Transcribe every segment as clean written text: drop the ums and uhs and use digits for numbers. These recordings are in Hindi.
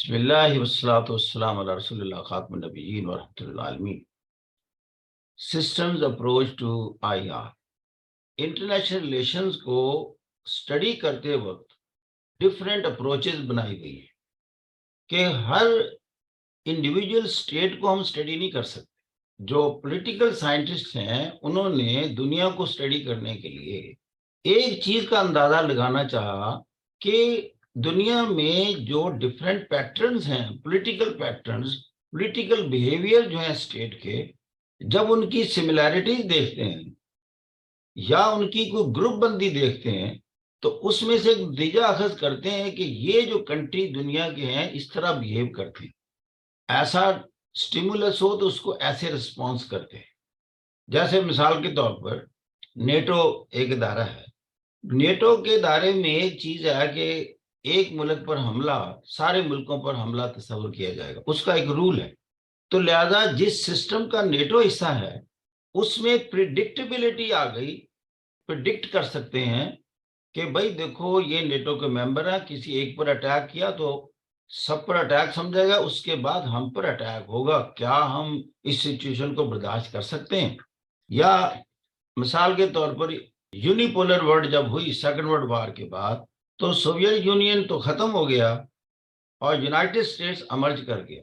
बिस्मिल्लाहि वस्सलातु वस्सलामु अला रसूलिल्लाह खातिमुन नबिय्यीन व रहमतुल आलमीन। Systems approach to IR. International relations को स्टडी करते वक्त डिफरेंट अप्रोचेस बनाई गई है कि हर इंडिविजुअल स्टेट को हम स्टडी नहीं कर सकते। जो पॉलिटिकल साइंटिस्ट हैं उन्होंने दुनिया को स्टडी करने के लिए एक चीज का अंदाजा लगाना चाहा कि दुनिया में जो डिफरेंट पैटर्न्स हैं, पॉलिटिकल पैटर्न्स, पॉलिटिकल बिहेवियर जो है स्टेट के, जब उनकी सिमिलैरिटीज देखते हैं या उनकी कोई ग्रुप बंदी देखते हैं तो उसमें से एक नतीजा अखज करते हैं कि ये जो कंट्री दुनिया के हैं इस तरह बिहेव करते हैं, ऐसा स्टिमुलस हो तो उसको ऐसे रिस्पॉन्स करते हैं। जैसे मिसाल के तौर पर नेटो एक इदारा है। नेटो के दायरे में एक चीज है कि एक मुल्क पर हमला सारे मुल्कों पर हमला तस्वर किया जाएगा, उसका एक रूल है। तो लिहाजा जिस सिस्टम का नेटो हिस्सा है उसमें प्रिडिक्टेबिलिटी आ गई। प्रिडिक्ट कर सकते हैं कि भाई देखो ये नेटो के मेंबर है, किसी एक पर अटैक किया तो सब पर अटैक समझेगा, उसके बाद हम पर अटैक होगा, क्या हम इस सिचुएशन को बर्दाश्त कर सकते हैं? या मिसाल के तौर पर यूनिपोलर वर्ल्ड जब हुई सेकंड वर्ल्ड वॉर के बाद, तो सोवियत यूनियन तो खत्म हो गया और यूनाइटेड स्टेट्स अमर्ज कर गया।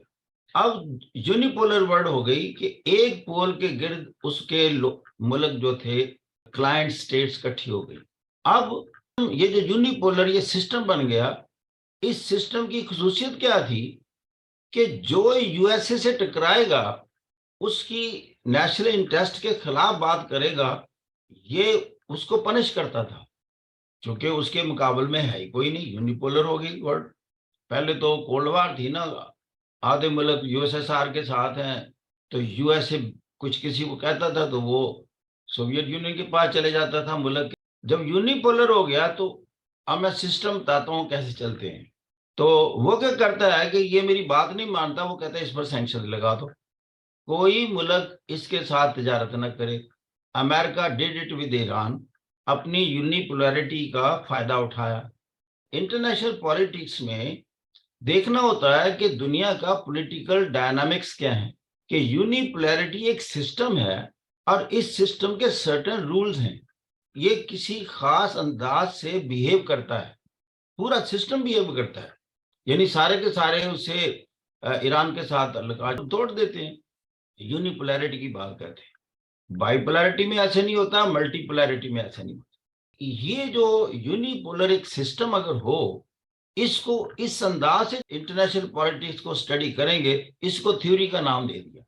अब यूनिपोलर वर्ल्ड हो गई कि एक पोल के गिर्द उसके मुल्क जो थे क्लाइंट स्टेट्स इकट्ठी हो गई। अब ये जो यूनिपोलर ये सिस्टम बन गया, इस सिस्टम की खुसूसियत क्या थी कि जो यूएसए से टकराएगा उसकी नेशनल इंटरेस्ट के खिलाफ बात करेगा, ये उसको पनिश करता था, क्योंकि उसके मुकाबले में है ही कोई नहीं। यूनिपोलर हो गई वर्ल्ड। पहले तो कोल्ड वार थी ना, आधे मुल्क यूएसएसआर के साथ हैं, तो यूएसए कुछ किसी को कहता था तो वो सोवियत यूनियन के पास चले जाता था मुल्क। जब यूनिपोलर हो गया तो अब मैं सिस्टम बताता हूँ कैसे चलते हैं। तो वो क्या करता है कि ये मेरी बात नहीं मानता, वो कहता है इस पर सैंक्शन लगा दो, कोई मुल्क इसके साथ तिजारत न करे। America did it with Iran, अपनी यूनिपोलैरिटी का फायदा उठाया। इंटरनेशनल पॉलिटिक्स में देखना होता है कि दुनिया का पॉलिटिकल डायनामिक्स क्या है, कि यूनिपोलैरिटी एक सिस्टम है और इस सिस्टम के सर्टेन रूल्स हैं। ये किसी खास अंदाज से बिहेव करता है, पूरा सिस्टम बिहेव करता है, यानी सारे के सारे उसे ईरान के साथ ताल्लुकात तोड़ देते हैं। यूनिपोलैरिटी की बात करते हैं। बाइपोलैरिटी में ऐसे नहीं होता, मल्टीपोलैरिटी में ऐसा नहीं होता। ये जो यूनिपोलर एक सिस्टम अगर हो, इसको इस अंदाज से इंटरनेशनल पॉलिटिक्स को स्टडी करेंगे, इसको थ्योरी का नाम दे दिया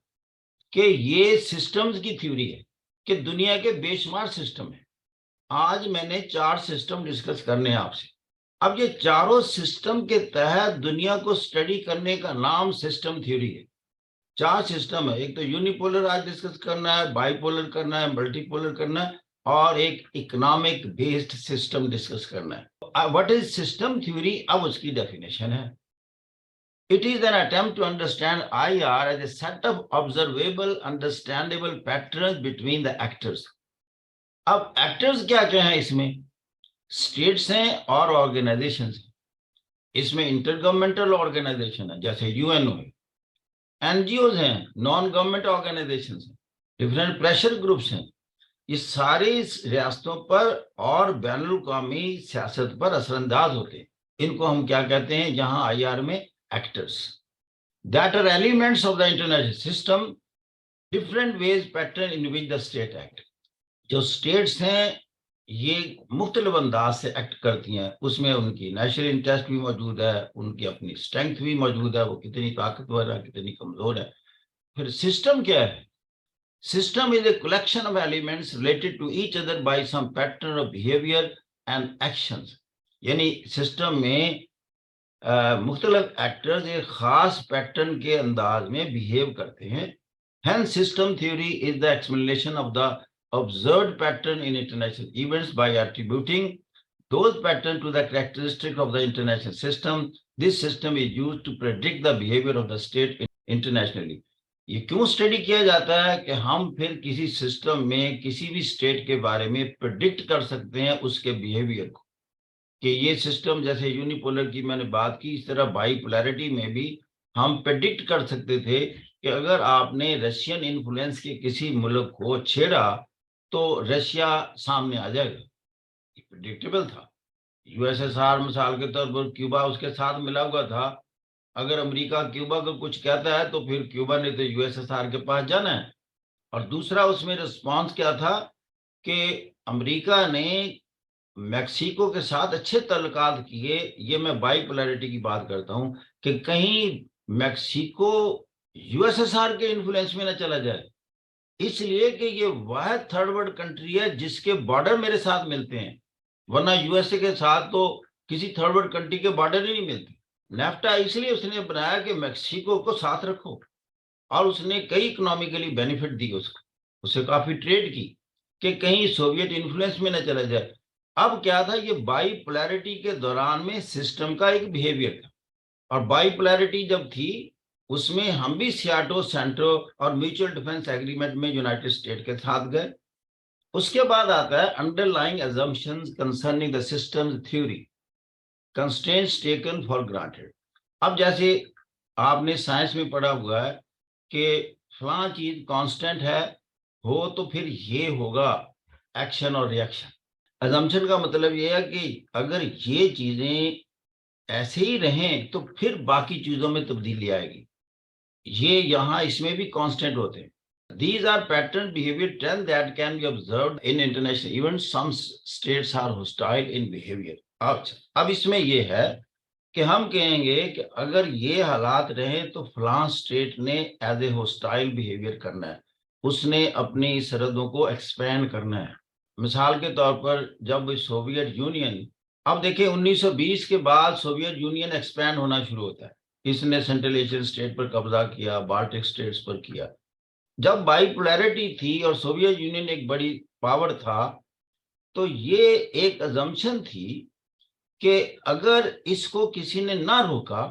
कि ये सिस्टम्स की थ्योरी है, कि दुनिया के बेशुमार सिस्टम है। आज मैंने 4 सिस्टम डिस्कस करने हैं आपसे। अब ये चारों सिस्टम के तहत दुनिया को स्टडी करने का नाम सिस्टम थ्योरी है। 4 सिस्टम है, एक तो यूनिपोलर आज डिस्कस करना है, बाइपोलर करना है, मल्टीपोलर करना है, और एक इकोनॉमिक बेस्ड सिस्टम डिस्कस करना है। What is system theory? अब उसकी डेफिनेशन है, it is an attempt to understand IR as a set of observable understandable patterns between the actors. अब एक्टर्स क्या क्या हैं इसमें? स्टेट्स हैं और ऑर्गेनाइजेशंस हैं। इसमें इंटर गवर्नमेंटल ऑर्गेनाइजेशन है जैसे यूएनओ है, एनजीओज हैं, नॉन गवर्नमेंट ऑर्गेनाइजेशंस हैं, डिफरेंट प्रेशर ग्रुप्स हैं। ये सारे रियासतों पर और बैनुल-अक़वामी सियासत पर असरअंदाज होते हैं। इनको हम क्या कहते हैं यहाँ आईआर में? Actors. That are elements of the international system, different ways pattern in which the state act. जो स्टेट्स हैं ये मुख्तलिफ अंदाज से एक्ट करती हैं, उसमें उनकी नेशनल इंटरेस्ट भी मौजूद है, उनकी अपनी स्ट्रेंथ भी मौजूद है, वो कितनी ताकतवर है, कितनी कमजोर है। फिर सिस्टम क्या है? System is a collection of elements related to each other by some pattern of behavior and actions. यानी सिस्टम में मुख्तलिफ एक्टर्स एक खास पैटर्न के अंदाज में बिहेव करते हैं। Hence, system theory is the explanation of the observed pattern in international events by attributing those patterns to the characteristic of the international system. This system is used to predict the behavior of the state internationally. ये क्यों स्टडी किया जाता है कि हम फिर किसी सिस्टम में किसी भी स्टेट के बारे में प्रेडिक्ट कर सकते हैं उसके बिहेवियर को। कि ये सिस्टम जैसे यूनिपोलर की मैंने बात की, इस तरह बाईपोलैरिटी में भी हम प्रेडिक्ट कर सकते थे कि अगर आपने रशियन इन्फ्लुएंस के किसी मुल्क को छेड़ा तो रशिया सामने आ जाएगा। ये प्रेडिक्टेबल था। यूएसएसआर मिसाल के तौर पर क्यूबा उसके साथ मिला हुआ था। अगर अमेरिका क्यूबा को कुछ कहता है तो फिर क्यूबा ने तो यूएसएसआर के पास जाना है। और दूसरा उसमें रिस्पांस क्या था कि अमेरिका ने मैक्सिको के साथ अच्छे तल्लुकात किए। ये मैं बाईपोलैरिटी की बात करता हूं कि कहीं मैक्सिको यूएसएसआर के इन्फ्लुएंस में ना चला जाए, इसलिए कि ये वह थर्ड वर्ल्ड कंट्री है जिसके बॉर्डर मेरे साथ मिलते हैं, वरना यूएसए के साथ तो किसी थर्ड वर्ल्ड कंट्री के बॉर्डर ही नहीं मिलते। नेफ्टा इसलिए उसने बनाया कि मैक्सिको को साथ रखो, और उसने कई इकोनॉमिकली बेनिफिट दी उसको, उससे काफी ट्रेड की कि कहीं सोवियत इन्फ्लुएंस में न चला जाए। अब क्या था, ये बाईपोलैरिटी के दौरान में सिस्टम का एक बिहेवियर था। और बाईपोलैरिटी जब थी उसमें हम भी सियाटो सेंट्रो और म्यूचुअल डिफेंस एग्रीमेंट में यूनाइटेड स्टेट के साथ गए। उसके बाद आता है underlying assumptions concerning the system theory, constraints taken for granted. अब जैसे आपने साइंस में पढ़ा हुआ है कि फलां चीज कांस्टेंट है, हो तो फिर ये होगा एक्शन और रिएक्शन। अजम्पशन का मतलब ये है कि अगर ये चीजें ऐसे ही रहें तो फिर बाकी चीजों में तब्दीली आएगी। ये यहाँ इसमें भी कांस्टेंट होते हैं। These are pattern behavior trends that can be observed in international events. Some states are hostile in behavior. अच्छा, अब इसमें ये है कि हम कहेंगे कि अगर ये हालात रहे तो फलां स्टेट ने एज ए होस्टाइल बिहेवियर करना है, उसने अपनी सरहदों को एक्सपेंड करना है। मिसाल के तौर पर जब सोवियत यूनियन, अब देखिए 1920 के बाद सोवियत यूनियन एक्सपैंड होना शुरू होता है। इसने सेंट्रल एशियन स्टेट पर कब्जा किया, बाल्टिक स्टेट्स पर किया। जब बाइपोलैरिटी थी और सोवियत यूनियन एक बड़ी पावर था, तो ये एक अजम्पशन थी कि अगर इसको किसी ने ना रोका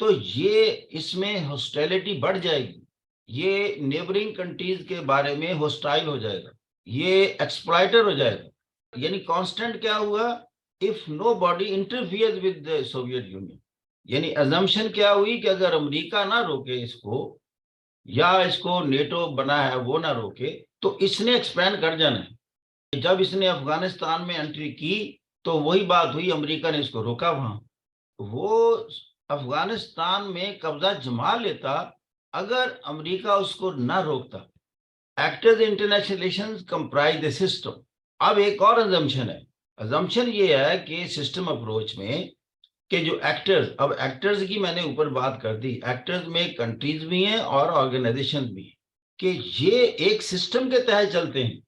तो ये इसमें हॉस्टिलिटी बढ़ जाएगी, ये नेबरिंग कंट्रीज के बारे में हॉस्टाइल हो जाएगा, ये एक्सप्लॉइटर हो जाएगा। यानी कांस्टेंट क्या हुआ, if nobody interfere with the Soviet Union. यानी अजम्पशन क्या हुई कि अगर अमेरिका ना रोके इसको, या इसको नेटो बना है वो ना रोके, तो इसने एक्सपैंड कर जाना है। जब इसने अफगानिस्तान में एंट्री की तो वही बात हुई, अमेरिका ने इसको रोका। वहां वो अफगानिस्तान में कब्जा जमा लेता अगर अमेरिका उसको ना रोकता। Actors international relations comprise the system. अब एक और अजम्पशन है। अजम्पशन ये है कि सिस्टम अप्रोच में कि जो एक्टर्स, अब एक्टर्स की मैंने ऊपर बात कर दी, एक्टर्स में कंट्रीज भी हैं और ऑर्गेनाइजेशन भी हैं, कि ये एक सिस्टम के तहत चलते हैं।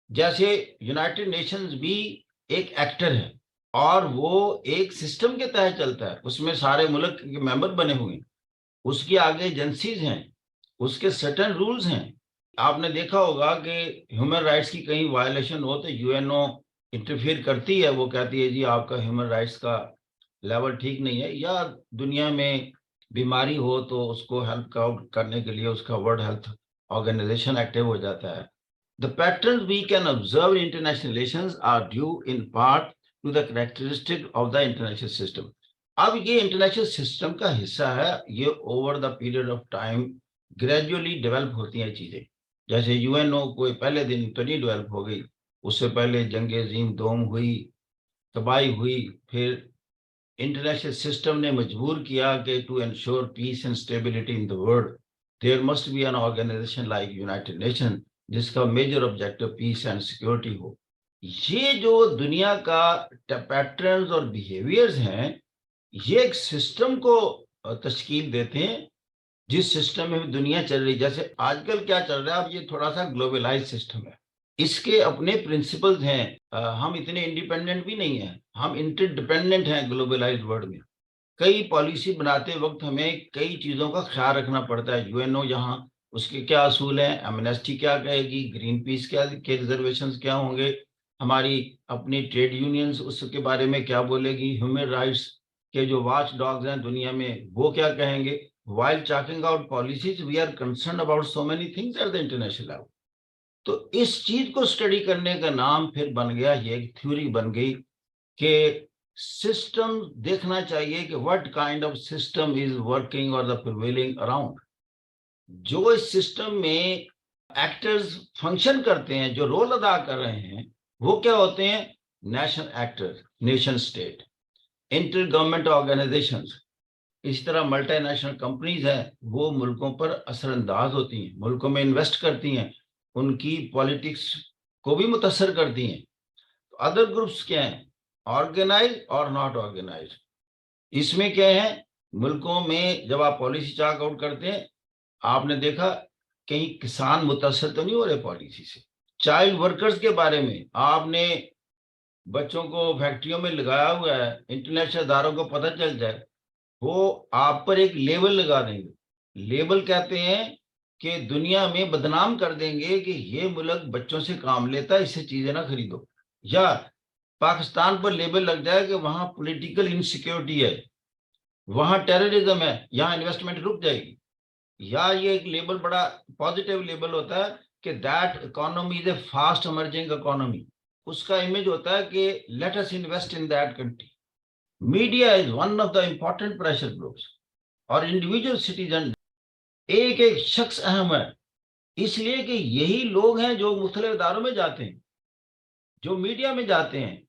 जैसे यूनाइटेड नेशंस भी एक एक्टर है और वो एक सिस्टम के तहत चलता है, उसमें सारे मुल्क के मेंबर बने हुए हैं, उसकी आगे एजेंसीज हैं, उसके सर्टेन रूल्स हैं। आपने देखा होगा कि ह्यूमन राइट्स की कहीं वायलेशन हो तो यूएनओ इंटरफियर करती है, वो कहती है जी आपका ह्यूमन राइट्स का लेवल ठीक नहीं है। या दुनिया में बीमारी हो तो उसको हेल्प आउट करने के लिए उसका वर्ल्ड हेल्थ ऑर्गेनाइजेशन एक्टिव हो जाता है। The patterns we can observe in international relations are due in part to the characteristic of the international system. अब ये इंटरनेशनल सिस्टम का हिस्सा है, ये over the period of time gradually develop होती हैं चीजें। जैसे यूएनओ कोई पहले दिन तो नहीं डेवलप हो गई, उससे पहले जंग अजीम दोम हुई, तबाही हुई, फिर इंटरनेशनल सिस्टम ने मजबूर किया कि to ensure peace and stability in the world there must be an organization like United Nation जिसका major objective peace and security हो। ये जो दुनिया का पैटर्न्स और बिहेवियर्स हैं, ये एक सिस्टम को तश्कील देते हैं जिस सिस्टम में दुनिया चल रही। जैसे आजकल क्या चल रहा है, अब ये थोड़ा सा ग्लोबलाइज सिस्टम है, इसके अपने प्रिंसिपल्स हैं। हम इतने इंडिपेंडेंट भी नहीं हैं, हम इंटरडिपेंडेंट हैं ग्लोबलाइज्ड वर्ल्ड में। कई पॉलिसी बनाते वक्त हमें कई चीजों का ख्याल रखना पड़ता है। यूएनओ यहाँ उसके क्या असूल हैं, एमनेस्टी क्या कहेगी, ग्रीन पीस क्या के रिजर्वेशंस क्या होंगे, हमारी अपनी ट्रेड यूनियंस उसके बारे में क्या बोलेगी, ह्यूमन राइट्स के जो वॉच डॉग्स हैं दुनिया में वो क्या कहेंगे। while chalking out policies we are concerned about so many things at the international level। तो इस चीज को स्टडी करने का नाम फिर बन गया, ये एक थ्योरी बन गई कि सिस्टम देखना चाहिए कि what kind of system is working और द प्रिवेलिंग अराउंड। जो इस सिस्टम में एक्टर्स फंक्शन करते हैं, जो रोल अदा कर रहे हैं, वो क्या होते हैं? National actors, nation state, inter government organisations. इस तरह मल्टीनेशनल कंपनीज हैं, वो मुल्कों पर असरअंदाज होती हैं, मुल्कों में इन्वेस्ट करती हैं, उनकी पॉलिटिक्स को भी मुतासर करती हैं। तो अदर ग्रुप्स क्या हैं? ऑर्गेनाइज और नॉट ऑर्गेनाइज। इसमें क्या है? मुल्कों में जब आप पॉलिसी चार्ट आउट करते हैं, आपने देखा कहीं किसान मुतासर तो नहीं हो रहे पॉलिसी से। चाइल्ड वर्कर्स के बारे में आपने, बच्चों को फैक्ट्रियों में लगाया हुआ है, इंटरनेशनल इदारों को पता चल जाए, वो आप पर एक लेबल लगा देंगे। लेबल कहते हैं कि दुनिया में बदनाम कर देंगे कि ये मुल्क बच्चों से काम लेता है, इससे चीजें ना खरीदो। या पाकिस्तान पर लेबल लग जाए कि वहां पॉलिटिकल इनसिक्योरिटी है, वहां टेररिज्म है, यहाँ इन्वेस्टमेंट रुक जाएगी। या ये एक लेबल बड़ा पॉजिटिव लेबल होता है कि that economy is a fast emerging economy. उसका इमेज होता है कि let us invest in that country. Media is one of the important pressure groups, और इंडिविजुअल सिटीजन एक एक शख्स अहम है, इसलिए कि यही लोग हैं जो मुख्तलिफ इदारों में जाते हैं, जो मीडिया में जाते हैं,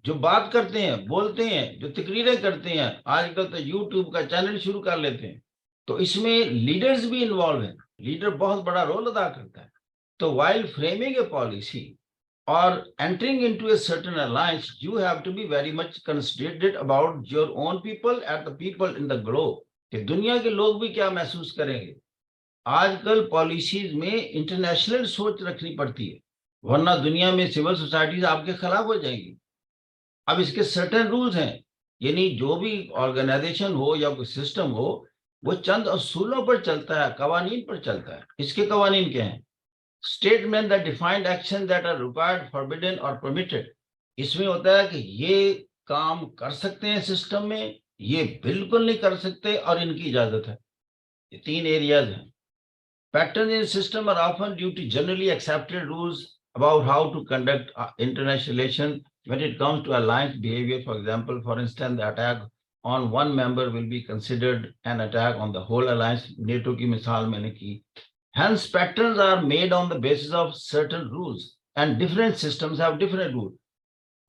जो बात करते हैं, बोलते हैं, जो तकरीरें करते हैं। आजकल तो यूट्यूब का चैनल शुरू कर लेते हैं। तो इसमें लीडर्स भी इन्वॉल्व हैं, लीडर बहुत बड़ा रोल अदा करता है। तो while framing A policy or entering into a certain alliance, you have to be very much considerate about your own people and the people in the globe, कि दुनिया के लोग भी क्या महसूस करेंगे। आजकल पॉलिसीज में इंटरनेशनल सोच रखनी पड़ती है, वरना दुनिया में सिविल सोसाइटीज आपके खिलाफ हो जाएंगी। अब इसके सर्टेन रूल्स हैं, यानी जो भी ऑर्गेनाइजेशन हो या कोई सिस्टम हो, वो चंद असूलों पर चलता है, कवानीन पर चलता है। इसके कवानीन क्या हैं? Statement that defined action that are required, forbidden और परमिटेड। इसमें होता है कि ये काम कर सकते हैं सिस्टम में, ये बिल्कुल नहीं कर सकते और इनकी इजाजत है। ये तीन एरियाज हैं। Pattern in system are often due to generally accepted rules about how to conduct international relations when it comes to alliance behavior. For example, for instance, the attack on one member will be considered an attack on the whole alliance. NATO की मिसाल मैंने की। Hence, patterns are made on the basis of certain rules, and different systems have different rules.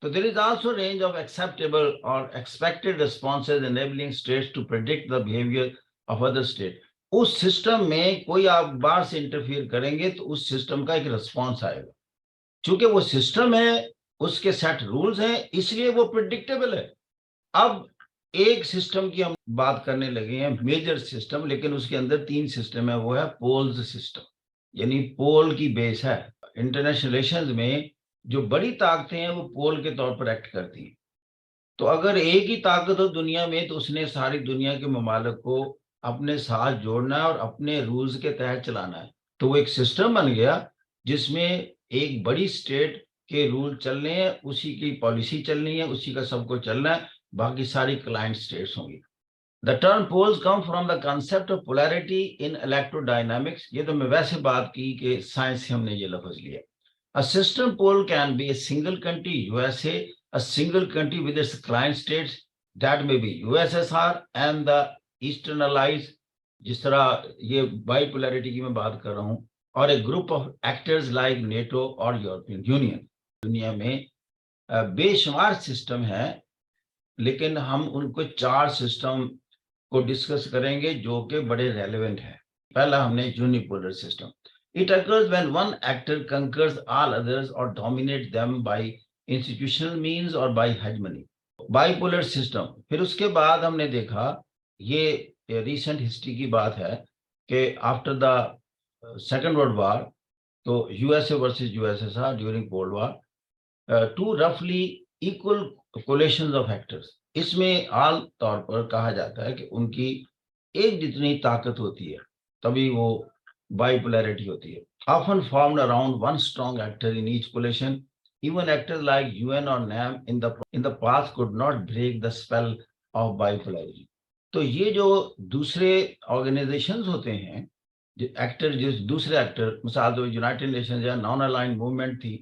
So there is also a range of acceptable or expected responses enabling states to predict the behavior of other states. उस सिस्टम में कोई आप बाहर से इंटरफियर करेंगे तो उस सिस्टम का एक रिस्पॉन्स आएगा। चूंकि वो सिस्टम है, उसके सेट रूल्स हैं, इसलिए वो प्रिडिक्टेबल है। अब एक सिस्टम की हम बात करने लगे हैं, मेजर सिस्टम, लेकिन उसके अंदर तीन सिस्टम है। वो है पोल्स सिस्टम, यानी पोल की बेस है। इंटरनेशनल रिलेशंस में जो बड़ी ताकतें हैं वो पोल के तौर पर एक्ट करती हैं। तो अगर एक ही ताकत हो दुनिया में, तो उसने सारी दुनिया के ममालिक को अपने साथ जोड़ना है और अपने रूल्स के तहत चलाना है। तो वो एक सिस्टम बन गया जिसमें एक बड़ी स्टेट के रूल चलने हैं, उसी की पॉलिसी चलनी है, उसी का सबको चलना है, बाकी सारी क्लाइंट स्टेट्स होंगी। The term poles come from the concept of polarity in electrodynamics. ये तो मैं वैसे बात की कि साइंस से हमने ये लफ्ज लिया। A system pole can be a single country USA, a single country with its client states, that may be USSR and the eastern allies, जिस तरह ये बाइपोलैरिटी की मैं बात कर रहा हूँ, और एक group of actors like NATO और यूरोपियन यूनियन। दुनिया में बेशुमार सिस्टम है, लेकिन हम उनको चार सिस्टम को डिस्कस करेंगे जो कि बड़े रेलेवेंट है। पहला हमने unipolar system. It occurs when one actor conquers all others or dominates them by institutional means or by hegemony. Bipolar system. फिर उसके बाद हमने देखा, ये रिसेंट हिस्ट्री की बात है, कि after the second world war, तो USA versus USSR during cold war, two रफली इक्वल कोलेशंस ऑफ एक्टर्स। इसमें आम तौर पर कहा जाता है कि उनकी एक जितनी ताकत होती है, तभी वो बाइपोलैरिटी होती है। Often formed around one strong actor in each coalition, even actors like UN or NAM in the past could not break the spell of bipolarity. तो ये जो दूसरे ऑर्गेनाइजेशंस होते हैं, जो एक्टर, जिस दूसरे एक्टर, मिसाल तो यूनाइटेड नेशंस या नॉन अलाइंड मूवमेंट थी,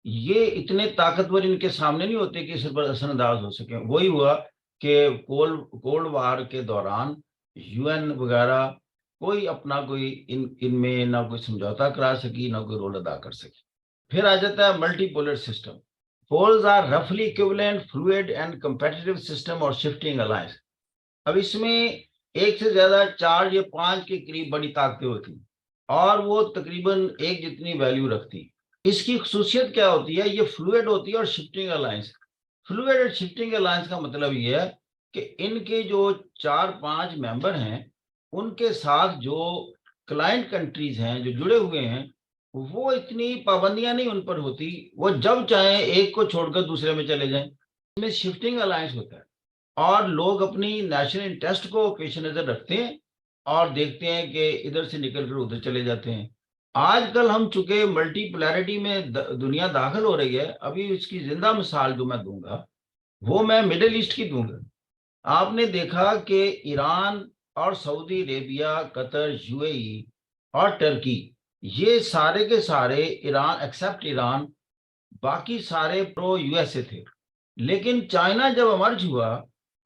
ये इतने ताकतवर इनके सामने नहीं होते कि इस पर असरअंदाज हो सके। वही हुआ कि कोल्ड वार के दौरान यूएन वगैरह कोई अपना कोई इनमें ना कोई समझौता करा सकी, ना कोई रोल अदा कर सकी। फिर आ जाता है मल्टीपोलर सिस्टम। पोल्स आर रफली equivalent fluid and competitive system और शिफ्टिंग अलायंस। अब इसमें एक से ज्यादा 4 या 5 के करीब बड़ी ताकतें होती और वो तकरीबन एक जितनी वैल्यू रखती। इसकी खसूसियत क्या होती है, ये फ्लूइड होती है और शिफ्टिंग अलायंस। फ्लूइड और शिफ्टिंग अलायंस का मतलब ये है कि इनके जो 4-5 मेंबर हैं उनके साथ जो क्लाइंट कंट्रीज हैं जो जुड़े हुए हैं, वो इतनी पाबंदियां नहीं उन पर होती, वो जब चाहे एक को छोड़कर दूसरे में चले जाएं। इसमें शिफ्टिंग अलायंस होता है और लोग अपनी नेशनल इंटरेस्ट को पेश नजर रखते हैं और देखते हैं कि इधर से निकल कर उधर चले जाते हैं। आजकल हम चूंकि मल्टीपोलैरिटी में दुनिया दाखिल हो रही है, अभी इसकी जिंदा मिसाल जो मैं दूंगा वो मैं मिडिल ईस्ट की दूंगा। आपने देखा कि ईरान और सऊदी अरेबिया, कतर, यूएई और टर्की, ये सारे के सारे, ईरान एक्सेप्ट ईरान, बाकी सारे प्रो यूएसए थे। लेकिन चाइना जब अमर्ज हुआ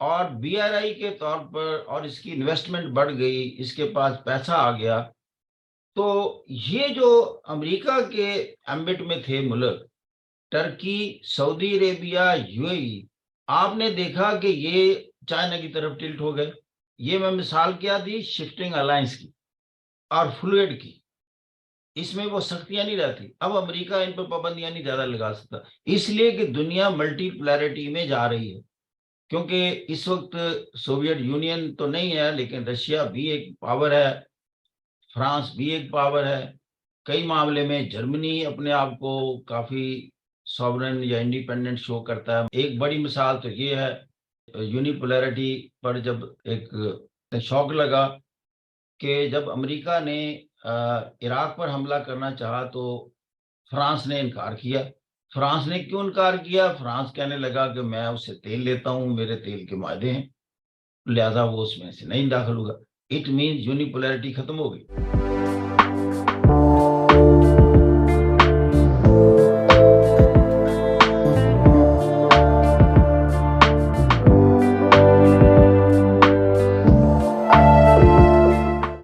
और बीआरआई के तौर पर और इसकी इन्वेस्टमेंट बढ़ गई, इसके पास पैसा आ गया, तो ये जो अमेरिका के एम्बिट में थे मुल्क, टर्की, सऊदी अरेबिया, यूएई, आपने देखा कि ये चाइना की तरफ टिल्ट हो गए। ये मैं मिसाल क्या दी, शिफ्टिंग अलायंस की और फ्लूइड की। इसमें वो सख्तियां नहीं रहती। अब अमेरिका इन पर पाबंदियां नहीं ज्यादा लगा सकता, इसलिए कि दुनिया मल्टीपोलैरिटी में जा रही है। क्योंकि इस वक्त सोवियत यूनियन तो नहीं है, लेकिन रशिया भी एक पावर है, फ्रांस भी एक पावर है, कई मामले में जर्मनी अपने आप को काफी सॉवरेन या इंडिपेंडेंट शो करता है। एक बड़ी मिसाल तो ये है, यूनिपोलैरिटी पर जब एक शौक लगा कि जब अमेरिका ने इराक पर हमला करना चाहा तो फ्रांस ने इनकार किया। फ्रांस ने क्यों इनकार किया? फ्रांस कहने लगा कि मैं उससे तेल लेता हूं, मेरे तेल के मायदे हैं, लिहाजा वो उसमें से नहीं दाखिल होगा। इट मीन यूनिपोलैरिटी खत्म हो गई।